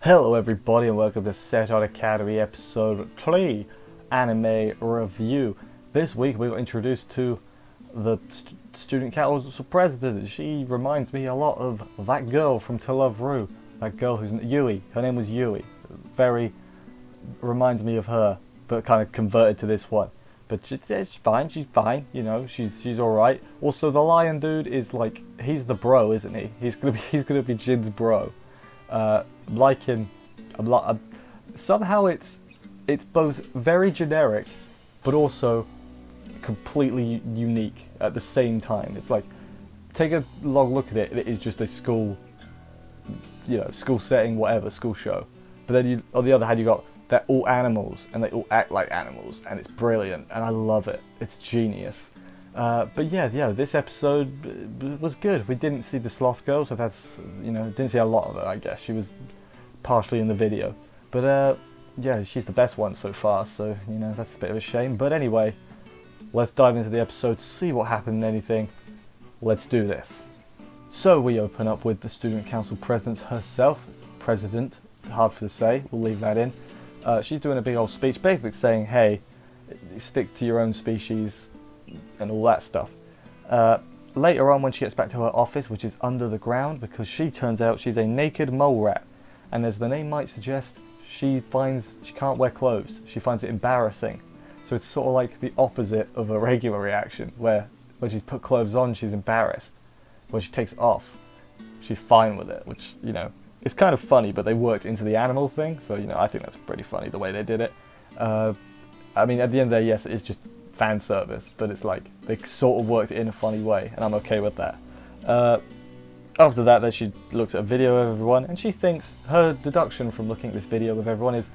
Hello everybody and welcome to Seton Academy episode 3 anime review. This week we got introduced to the student council president. She reminds me a lot of that girl from To Love Ru. That girl who's Yui. Her name was Yui. Very reminds me of her, but kind of converted to this one. But she's fine, you know, she's alright. Also the lion dude is like, he's the bro, isn't he? He's gonna be Jin's bro. Like him, somehow it's both very generic, but also completely unique at the same time. It's like, take a long look at it, it is just a school, school setting, whatever, school show. But then you, on the other hand, you got, they're all animals, and they all act like animals, and it's brilliant, and I love it. It's genius. But yeah, this episode was good. We didn't see the sloth girl, so that's, didn't see a lot of her, I guess. She was partially in the video. But yeah, she's the best one so far, so, that's a bit of a shame. But anyway, let's dive into the episode, see what happened and anything. Let's do this. So we open up with the student council president herself. President, hard to say, we'll leave that in. She's doing a big old speech, basically saying, hey, stick to your own species, and all that stuff. Later on, when she gets back to her office, which is under the ground, because she turns out she's a naked mole rat, and as the name might suggest, she finds she can't wear clothes. She finds it embarrassing. So it's sort of like the opposite of a regular reaction, where when she's put clothes on, she's embarrassed. When she takes it off, she's fine with it, which, it's kind of funny, but they worked into the animal thing, so, I think that's pretty funny the way they did it. I mean, at the end of the day, yes, it is just fan service, but it's like they sort of worked it in a funny way, and I'm okay with that. After that, then she looks at a video of everyone, and she thinks her deduction from looking at this video of everyone is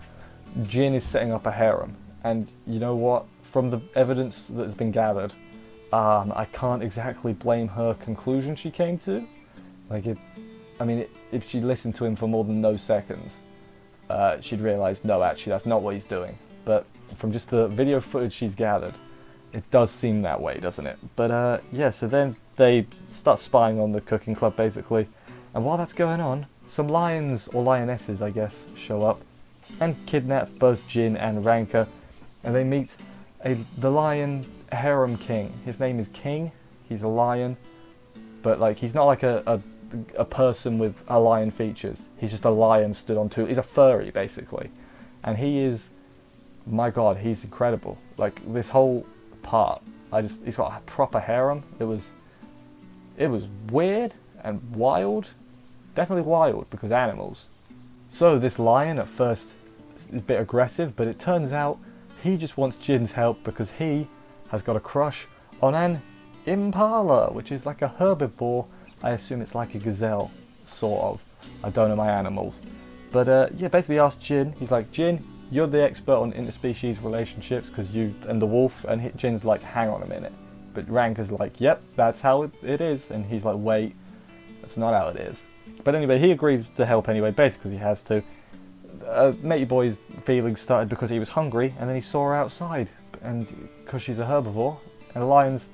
Jin is setting up a harem. And you know what? From the evidence that has been gathered, I can't exactly blame her conclusion she came to. Like, if she listened to him for more than those seconds, she'd realise, no, actually, that's not what he's doing. But from just the video footage she's gathered, it does seem that way, doesn't it? But yeah, so then they start spying on the cooking club, basically. And while that's going on, some lions, or lionesses, I guess, show up and kidnap both Jin and Ranka. And they meet the lion harem king. His name is King. He's a lion, but like he's not like a person with a lion features. He's just a lion stood on two. He's a furry, basically. And he is, my god, he's incredible. Like, this whole part, he's got a proper harem. It was weird and wild. Definitely wild, because animals. So this lion at first is a bit aggressive, but it turns out he just wants Jin's help because he has got a crush on an impala, which is like a herbivore. I assume it's like a gazelle, sort of. I don't know my animals. But yeah, basically asked Jin, he's like, Jin, you're the expert on interspecies relationships because you and the wolf, and Jin's like, hang on a minute. But Ranka's like, yep, that's how it is. And he's like, wait, that's not how it is. But anyway, he agrees to help anyway, basically because he has to. Matey Boy's feelings started because he was hungry, and then he saw her outside, and because she's a herbivore, and the lions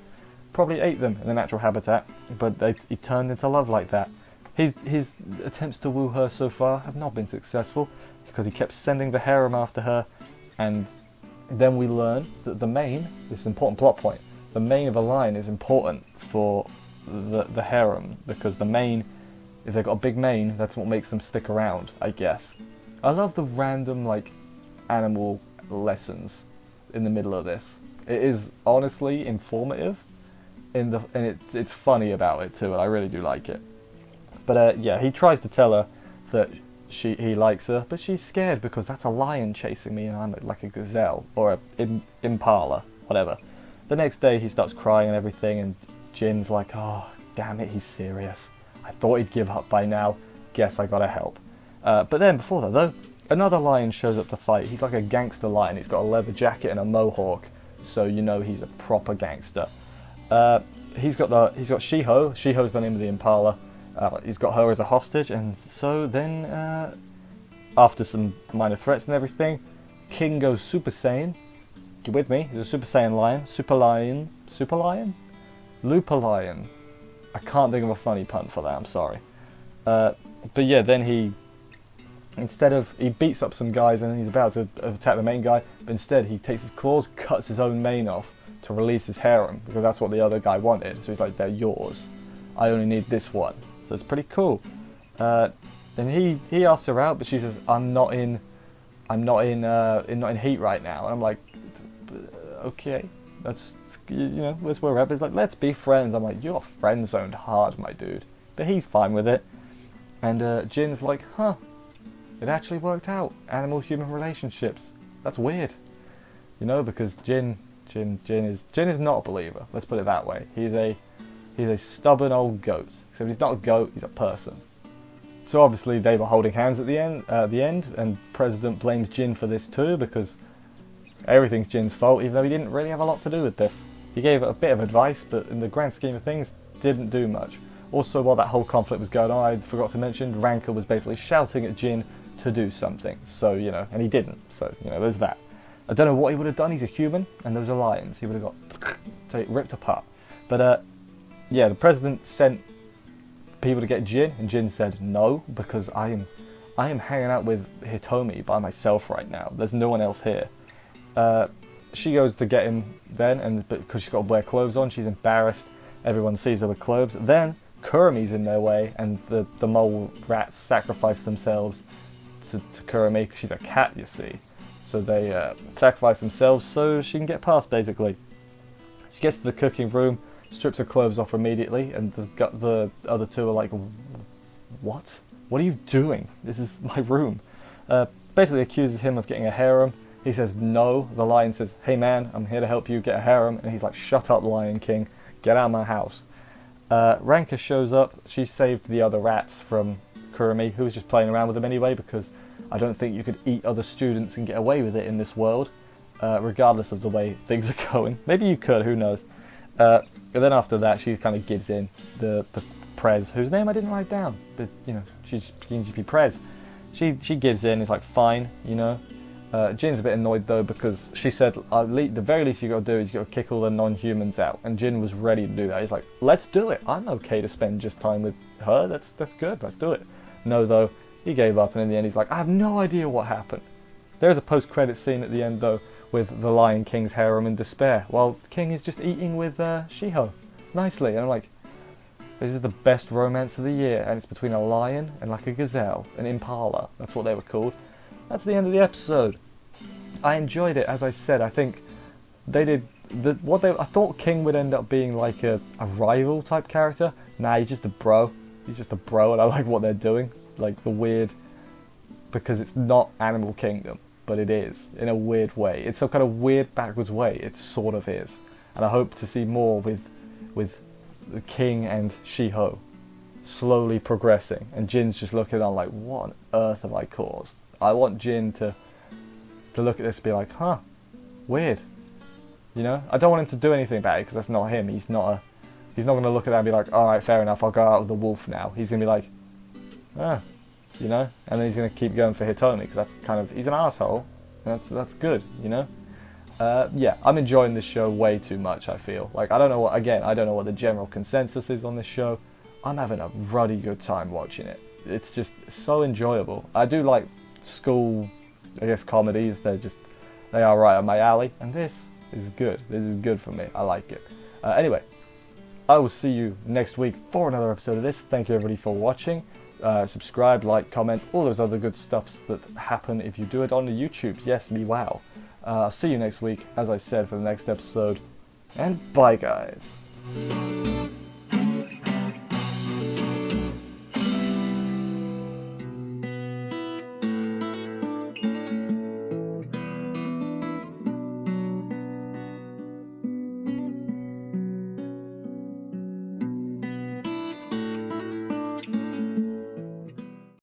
probably ate them in the natural habitat, but he turned into love like that. His attempts to woo her so far have not been successful, because he kept sending the harem after her, and then we learn that this is an important plot point, the mane of a lion is important for the harem, because the mane, if they've got a big mane, that's what makes them stick around, I guess. I love the random, like, animal lessons in the middle of this. It is honestly informative, and it's funny about it too, and I really do like it. But yeah, he tries to tell her that he likes her, but she's scared because that's a lion chasing me and I'm like a gazelle, or a impala, whatever. The next day he starts crying and everything, and Jin's like, oh, damn it, he's serious. I thought he'd give up by now, guess I gotta help. But then before that though, another lion shows up to fight. He's like a gangster lion, he's got a leather jacket and a mohawk, so you know he's a proper gangster. He's got Shiho. Shiho's the name of the impala. He's got her as a hostage, and so then, after some minor threats and everything, King goes Super Saiyan. You with me? He's a Super Saiyan lion. Super lion? Lupa lion. I can't think of a funny pun for that, I'm sorry. But yeah, then he Instead of, he beats up some guys and he's about to attack the main guy, but instead he takes his claws, cuts his own mane off to release his harem, because that's what the other guy wanted. So he's like, they're yours. I only need this one. So it's pretty cool. And he asks her out, but she says, I'm not in heat right now. And I'm like, okay, that's, you know, that's where we're at. It's like, let's be friends. I'm like, you're friend zoned hard, my dude. But he's fine with it. And Jin's like, huh, it actually worked out. Animal-human relationships. That's weird. You know, because Jin is not a believer. Let's put it that way. He's a stubborn old goat. Except he's not a goat, he's a person. So obviously they were holding hands at the end, and President blames Jin for this too, because everything's Jin's fault, even though he didn't really have a lot to do with this. He gave a bit of advice, but in the grand scheme of things, didn't do much. Also, while that whole conflict was going on, I forgot to mention, Ranker was basically shouting at Jin to do something. So, you know, and he didn't. So, you know, there's that. I don't know what he would have done. He's a human, and those are lions. He would have got ripped apart. But, yeah, the president sent people to get Jin, and Jin said no, because I am hanging out with Hitomi by myself right now. There's no one else here. She goes to get him then, and because she's got to wear clothes on, she's embarrassed. Everyone sees her with clothes. Then Kurumi's in their way, and the mole rats sacrifice themselves to Kurumi, because she's a cat, you see. So they sacrifice themselves so she can get past, basically. She gets to the cooking room, strips her clothes off immediately, and the other two are like, what? What are you doing? This is my room. Basically accuses him of getting a harem. He says no. The lion says, hey man, I'm here to help you get a harem. And he's like, shut up, Lion King. Get out of my house. Ranker shows up. She saved the other rats from Kurumi, who was just playing around with them anyway, because I don't think you could eat other students and get away with it in this world, regardless of the way things are going. Maybe you could, who knows. And then after that, she kind of gives in. The Prez, whose name I didn't write down, but you know, she's GP Prez. She gives in. It's like, fine, you know. Jin's a bit annoyed though, because she said the very least you got to do is you got to kick all the non-humans out, and Jin was ready to do that. He's like, let's do it. I'm okay to spend just time with her. That's good. Let's do it. No, though, he gave up, and in the end he's like, I have no idea what happened. There is a post-credit scene at the end though, with the Lion King's harem in despair, while the king is just eating with Shiho nicely, and I'm like, this is the best romance of the year, and it's between a lion and like a gazelle, an impala. That's what they were called. That's the end of the episode. I enjoyed it, as I said. I think they did I thought King would end up being like a rival type character. Nah, he's just a bro. He's just a bro, and I like what they're doing. Like the weird, because it's not Animal Kingdom, but it is in a weird way. It's some kind of weird backwards way. It sort of is, and I hope to see more with the King and Shiho slowly progressing, and Jin's just looking on like, what on earth have I caused? I want Jin to look at this and be like, huh, weird. You know, I don't want him to do anything about it, because that's not him. He's not going to look at that and be like, all right, fair enough, I'll go out with the wolf now. He's going to be like, ah, you know, and then he's going to keep going for Hitomi, because that's kind of, he's an asshole. That's good, you know. Yeah, I'm enjoying this show way too much. I feel like I don't know what the general consensus is on this show. I'm having a ruddy good time watching it. It's just so enjoyable. I do like school, I guess, comedies. They are right up my alley, and this is good. This is good for me. I like it. Anyway, I will see you next week for another episode of this. Thank you everybody for watching. Subscribe, like, comment, all those other good stuffs that happen if you do it on the YouTubes. Yes, me wow. I'll see you next week, as I said, for the next episode, and bye guys.